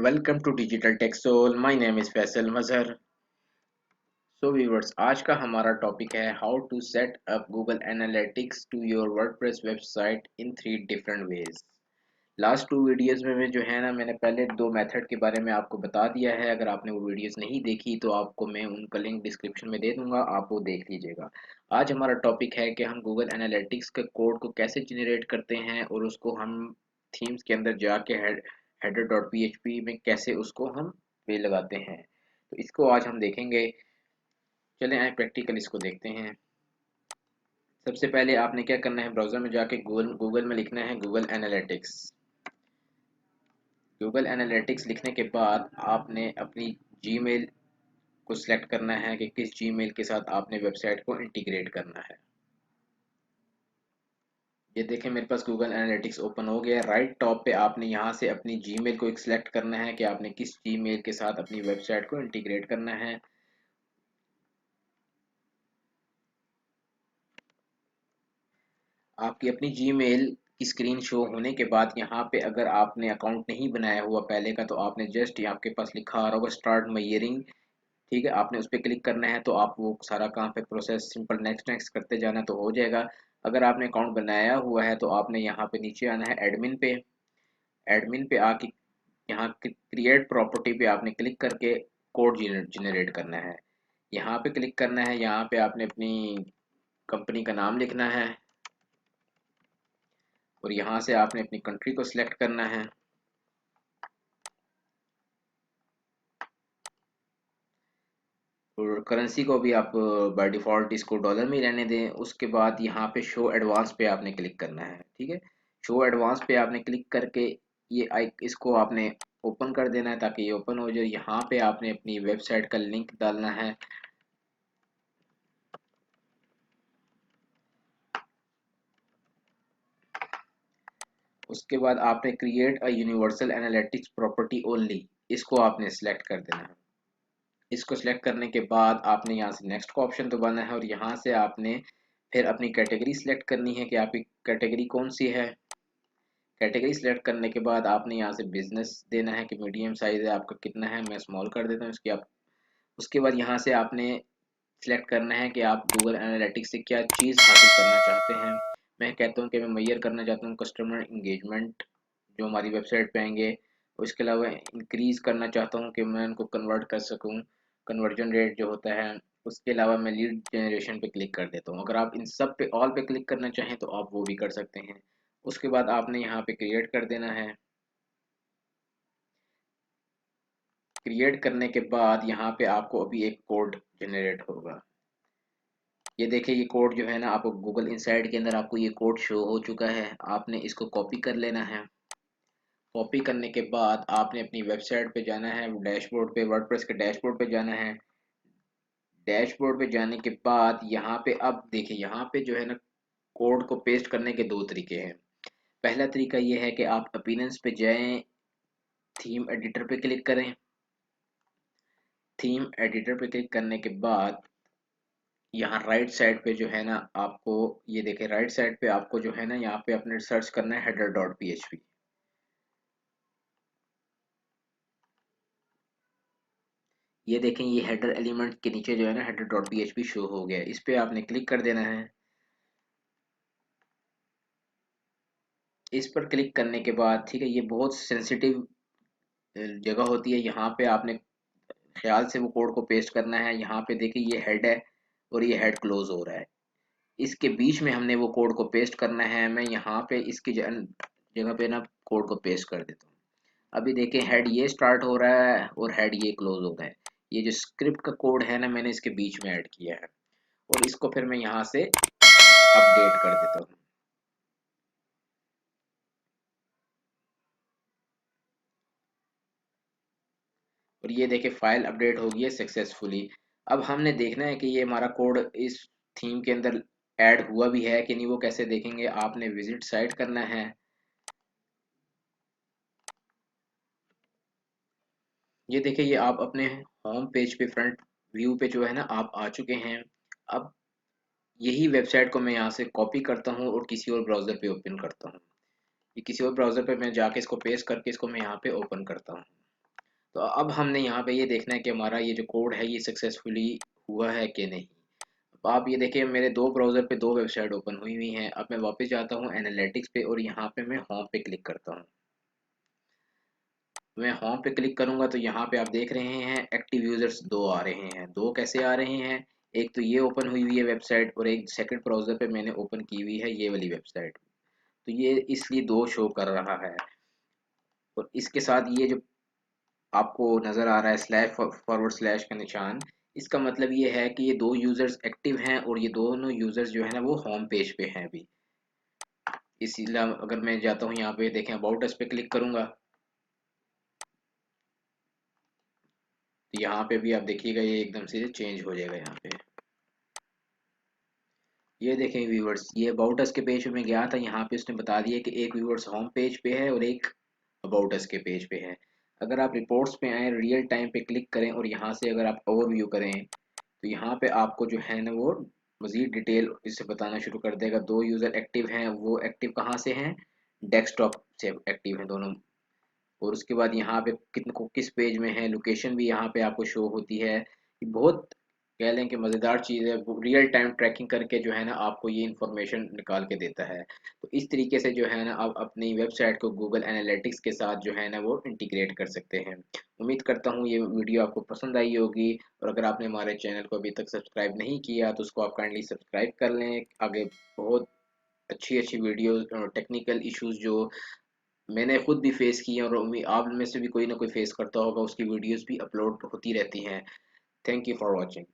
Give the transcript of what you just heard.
welcome to Digital Tech Soul. My name is Faisal Mazhar. So viewers, आज का हमारा topic है How to set up Google Analytics to your WordPress website in 3 different ways. Last 2 videos में मैं जो है ना मैंने पहले 2 मेथड के बारे में आपको बता दिया है। अगर आपने वो वीडियोस नहीं देखी तो आपको मैं उनका लिंक डिस्क्रिप्शन में दे दूंगा, आप वो देख लीजिएगा। आज हमारा टॉपिक है कि हम Google Analytics के कोड को कैसे जनरेट करते हैं और उसको हम थीम्स के अंदर जाके header.php में कैसे उसको हम पे लगाते हैं। तो इसको आज हम देखेंगे। चलें आए प्रैक्टिकल इसको देखते हैं। सबसे पहले आपने क्या करना है, ब्राउज़र में जाके गूगल में लिखना है गूगल एनालिटिक्स। गूगल एनालिटिक्स लिखने के बाद आपने अपनी जीमेल को सिलेक्ट करना है कि किस जीमेल के साथ आपने वेबसाइट को इंटीग्रेट करना है। ये देखें मेरे पास गूगल एनालिटिक्स ओपन हो गया। राइट टॉप पे आपने यहाँ से अपनी जीमेल को एक सिलेक्ट करना है कि आपने किस जीमेल के साथ अपनी वेबसाइट को इंटीग्रेट करना है। आपकी अपनी जीमेल की स्क्रीन शो होने के बाद यहाँ पे अगर आपने अकाउंट नहीं बनाया हुआ पहले का तो आपने जस्ट आपके पास लिखा आ रहा होगा स्टार्ट मयरिंग, ठीक है, आपने उस पर क्लिक करना है तो आप वो सारा काम पे प्रोसेस सिंपल नेक्स्ट नेक्स्ट करते जाना तो हो जाएगा। अगर आपने अकाउंट बनाया हुआ है तो आपने यहाँ पे नीचे आना है एडमिन पे। एडमिन पे आके यहाँ क्रिएट प्रॉपर्टी पे आपने क्लिक करके कोड जनरेट करना है। यहाँ पे क्लिक करना है, यहाँ पे आपने अपनी कंपनी का नाम लिखना है और यहाँ से आपने अपनी कंट्री को सिलेक्ट करना है। और करेंसी को भी आप बाय डिफ़ॉल्ट इसको डॉलर में ही रहने दें। उसके बाद यहाँ पे शो एडवांस पे आपने क्लिक करना है, ठीक है। शो एडवांस पे आपने क्लिक करके इसको आपने ओपन कर देना है ताकि ये ओपन हो जाए। यहाँ पे आपने अपनी वेबसाइट का लिंक डालना है। उसके बाद आपने create a universal analytics property only, इसको आपने सिलेक्ट कर देना है। इसको सिलेक्ट करने के बाद आपने यहाँ से नेक्स्ट का ऑप्शन दबाना है और यहाँ से आपने फिर अपनी कैटेगरी सिलेक्ट करनी है कि आपकी कैटेगरी कौन सी है। कैटेगरी सिलेक्ट करने के बाद आपने यहाँ से बिजनेस देना है कि मीडियम साइज है आपका कितना है, मैं स्मॉल कर देता हूँ इसकी आप। उसके बाद यहाँ से आपने सिलेक्ट करना है कि आप गूगल एनालिटिक्स से क्या चीज़ हासिल करना चाहते हैं। मैं कहता हूँ कि मैं मेजर करना चाहता हूँ कस्टमर इंगेजमेंट जो हमारी वेबसाइट पे आएंगे। उसके अलावा इंक्रीज़ करना चाहता हूँ कि मैं उनको कन्वर्ट कर सकूँ, कन्वर्जन रेट जो होता है। उसके अलावा मैं लीड जनरेशन पे क्लिक कर देता हूँ। अगर आप इन सब पे ऑल पे क्लिक करना चाहें तो आप वो भी कर सकते हैं। उसके बाद आपने यहाँ पे क्रिएट कर देना है। क्रिएट करने के बाद यहाँ पे आपको अभी एक कोड जनरेट होगा। ये देखिए ये कोड जो है ना आपको गूगल इनसाइड के अंदर आपको ये कोड शो हो चुका है। आपने इसको कॉपी कर लेना है। कॉपी करने के बाद आपने अपनी वेबसाइट पे जाना है, डैशबोर्ड पे, वर्डप्रेस के डैशबोर्ड पे जाना है। डैशबोर्ड पे जाने के बाद यहाँ पे अब देखिए यहाँ पे जो है ना कोड को पेस्ट करने के 2 तरीके हैं। पहला तरीका ये है कि आप अपीयरेंस पे जाएं, थीम एडिटर पे क्लिक करें। थीम एडिटर पे क्लिक करने के बाद यहाँ राइट साइड पे जो है ना आपको ये देखें, राइट साइड पे आपको जो है ना यहाँ पे अपने सर्च करना है header.php। ये देखें ये हेडर एलिमेंट के नीचे जो है ना header.php शो हो गया, इस पे आपने क्लिक कर देना है। इस पर क्लिक करने के बाद ठीक है, ये बहुत सेंसिटिव जगह होती है, यहाँ पे आपने ख्याल से वो कोड को पेस्ट करना है। यहाँ पे देखिए ये हेड है और ये हेड क्लोज हो रहा है, इसके बीच में हमने वो कोड को पेस्ट करना है। मैं यहाँ पे इसकी जगह पे ना कोड को पेस्ट कर देता हूँ। अभी देखें हेड ये स्टार्ट हो रहा है और हेड ये क्लोज हो रहा है। ये जो स्क्रिप्ट का कोड है ना मैंने इसके बीच में ऐड किया है और इसको फिर मैं यहाँ से अपडेट कर देता हूँ। और ये देखें फाइल अपडेट हो गई है सक्सेसफुली। अब हमने देखना है कि ये हमारा कोड इस थीम के अंदर ऐड हुआ भी है कि नहीं। वो कैसे देखेंगे, आपने विजिट साइट करना है। ये देखिए ये आप अपने होम पेज पे फ्रंट व्यू पे जो है ना आप आ चुके हैं। अब यही वेबसाइट को मैं यहाँ से कॉपी करता हूँ और किसी और ब्राउज़र पे ओपन करता हूँ। ये किसी और ब्राउज़र पे मैं जाके इसको पेस्ट करके इसको मैं यहाँ पे ओपन करता हूँ। तो अब हमने यहाँ पे ये देखना है कि हमारा ये जो कोड है ये सक्सेसफुली हुआ है कि नहीं। अब आप ये देखिए मेरे दो ब्राउज़र पे दो वेबसाइट ओपन हुई हुई हैं। अब मैं वापस जाता हूँ एनालिटिक्स पे और यहाँ पे मैं होम पे क्लिक करता हूँ। मैं होम पे क्लिक करूंगा तो यहाँ पे आप देख रहे हैं एक्टिव यूजर्स दो आ रहे हैं। दो कैसे आ रहे हैं, एक तो ये ओपन हुई हुई है वेबसाइट और एक सेकंड ब्राउज़र पे मैंने ओपन की हुई है ये वाली वेबसाइट। तो ये इसलिए दो शो कर रहा है। और इसके साथ ये जो आपको नज़र आ रहा है स्लैश फॉरवर्ड स्लैश का निशान, इसका मतलब ये है कि ये दो यूज़र्स एक्टिव हैं और ये दोनों यूज़र्स जो है ना वो होम पेज पे हैं अभी। इसीलिए अगर मैं जाता हूँ यहाँ पे देखें अबाउट अस पे क्लिक करूंगा तो यहाँ पे भी आप देखिएगा ये एकदम से चेंज हो जाएगा यहाँ पे। ये देखें व्यूवर्स, ये अबाउट अस के पेज पे मैं गया था, यहाँ पे उसने बता दिया कि एक व्यूवर्स होम पेज पे है और एक अबाउट अस के पेज पे है। अगर आप रिपोर्ट्स पे आए रियल टाइम पे क्लिक करें और यहाँ से अगर आप ओवरव्यू करें तो यहाँ पे आपको जो है ना वो मज़ीद डिटेल इससे बताना शुरू कर देगा। दो यूज़र एक्टिव हैं, वो एक्टिव कहाँ से हैं, डेस्कटॉप से एक्टिव हैं दोनों। और उसके बाद यहाँ पे कितने को किस पेज में है, लोकेशन भी यहाँ पे आपको शो होती है। ये बहुत कह लें कि मज़ेदार चीज़ है, रियल टाइम ट्रैकिंग करके जो है ना आपको ये इंफॉर्मेशन निकाल के देता है। तो इस तरीके से जो है ना आप अपनी वेबसाइट को गूगल एनालिटिक्स के साथ जो है ना वो इंटीग्रेट कर सकते हैं। उम्मीद करता हूँ ये वीडियो आपको पसंद आई होगी। और अगर आपने हमारे चैनल को अभी तक सब्सक्राइब नहीं किया तो उसको आप काइंडली सब्सक्राइब कर लें। आगे बहुत अच्छी अच्छी वीडियोस टेक्निकल इश्यूज जो मैंने खुद भी फेस किए हैं और आप में से भी कोई ना कोई फेस करता होगा उसकी वीडियोस भी अपलोड होती रहती हैं। Thank you for watching.